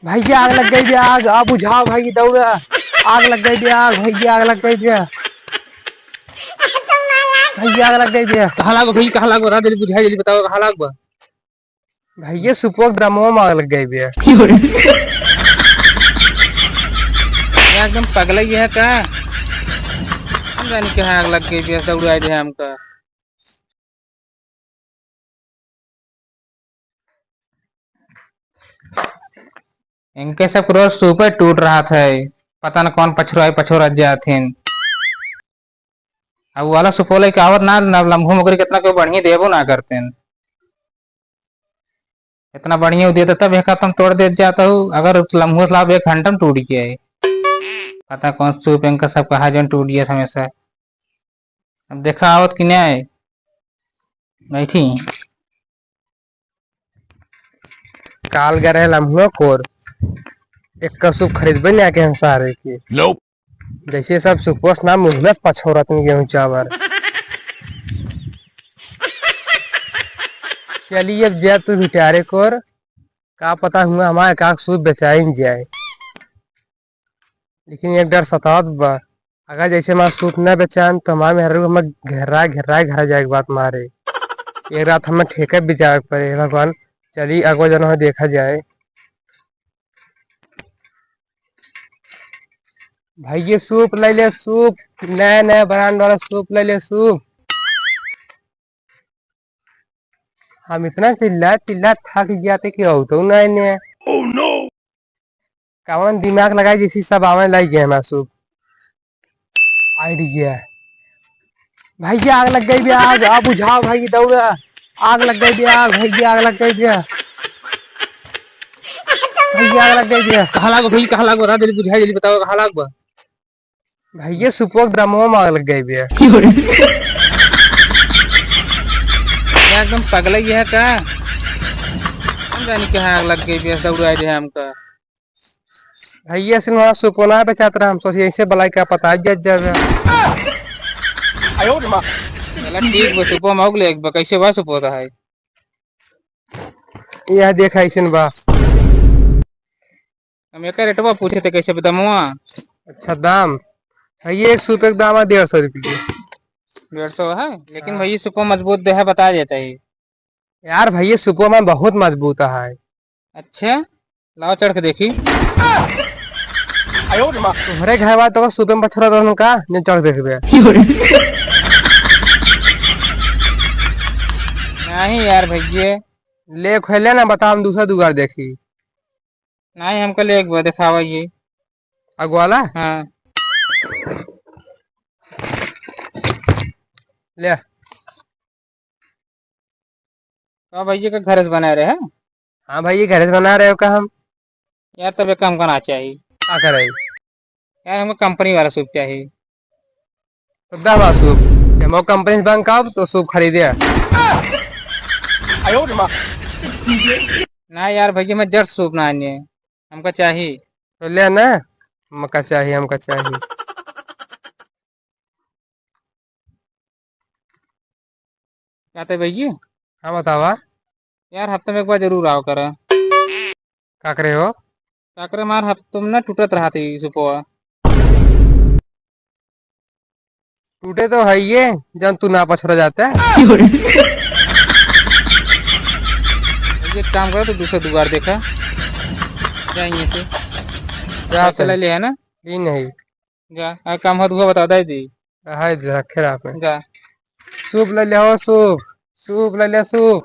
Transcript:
भैया आग लग गई भैया, आग आप बुझाओ भाई दौड़ा। आग लग गई भैया, भैया आग लग गई भैया, भैया आग लग गई भैया। कहाँ लागो भाई, कहाँ लागो? रात जल्दी बुझाई, जल्दी बताओ कहाँ लागो। भैया सुपो ड्रमो में आग लग गई भैया। एकदम पगला ही है का? हम जाने कहाँ आग लग गई भैया, सब उड़ाए दे हमका। इनके सब रोज सुपर टूट रहा था। पता न कौन पछोरा जाथिन। अब वाला सुपोले के आवत ना लम्बू मकरी कितना कोई बढ़िया देबो ना करते। इतना बढ़िया देता तब एक तुम तोड़ दे जाता हूँ। अगर लम्बू लाभ 1 घंटा में टूट गया है। पता कौन सूप इनका सब कहा जो टूट गया था हमेशा। अब देखा आवत कि नहीं बैठी काल गए लम्हुआ कोर एक का सूप खरीदबे ना के सारे की जैसे सब सुपोस ना मुहनस पछोरत में गेहूं चावल। चलिए अब जा तू बिचारे कोर का पता हुआ हमारे का सूप बेचाई जाए, लेकिन एक डर सतावत बा। अगर जैसे हमारा सूप न बेचान तो हमारे हमें घेरा घेरा घर जाए बात मारे। एक रात हमें ठेके भी जाए पड़े भगवान। चलिए अगवा जन देखा जाए। भाई ये सूप ले ले, सूप नया नया ब्रांड वाला सूप ले ले सूप। हम इतना चिल्ला चिल्ला थक जाते कि हो तो नया नया कौन दिमाग लगाए जैसी सब आवे लाई गए हमारा सूप आइडिया। भैया आग लग गई भैया, आग आप बुझाओ भाई दौड़ा। आग लग गई भैया, भैया आग लग गई भैया, भैया आग लग गई भैया। कहाँ लागो भाई, कहाँ लागो? रात जल्दी बुझाई, जल्दी बताओ कहाँ लागो। भैया सुपो ड्रमो में आग लग गई भैया। एकदम पगला ही है का? हम जाने कहाँ आग लग गई भैया, सब उड़ाए दे हमका। भैया से हमारा सुपो ना बेचाता रहा, हम सोचिए ऐसे बलाई का पता जज जाए। ठीक बा, सुपो में उगले एक बा कैसे बा सुपो रहा है। यह देखा ऐसे बा। हम एक रेटवा पूछे थे कैसे बतामुआ। अच्छा दाम है ये एक सूप एक दाम है 150 रुपये। 150 है, लेकिन भाई सुपो मजबूत दे है बता देता है। यार भैया सुपो में बहुत मजबूत है। अच्छा लाओ चढ़ के देखी। तुम्हारे घर बात तो सुपे में पछरा रहने का ने चढ़ देखबे। नहीं यार भैया ले खोले ना बता, हम दूसरा दुगार देखी। नहीं हमको ले एक बार दिखावा ये अगवाला। हाँ ले तो भैया का घर से बना रहे हैं। हाँ भाई ये घर से बना रहे हो का हम यार तब एक काम करना चाहिए। क्या करे यार हमको कंपनी वाला सूप चाहिए। तो दवा सूप हम कंपनी से बैंक आओ तो सूप खरीदे। ना यार भैया मैं जट सूप ना आने हमको चाहिए। तो ले ना मक्का चाहिए हमका चाहिए। क्या थे भैया? हाँ बतावा यार हफ्ते में एक बार जरूर आओ कर। क्या करे हो। क्या करे मार हफ्तों में ना टूटत रहा थी सुपवा। टूटे तो है ये जब तू ना पछड़ा जाता है। एक काम करो तो दूसरा दुगार देखा जाएंगे से जा चला ले है ना। ही नहीं जा काम हो दुआ बता दे दी। है रखे आप जा सूप ले ले हो सूप, सूप ले ले सूप।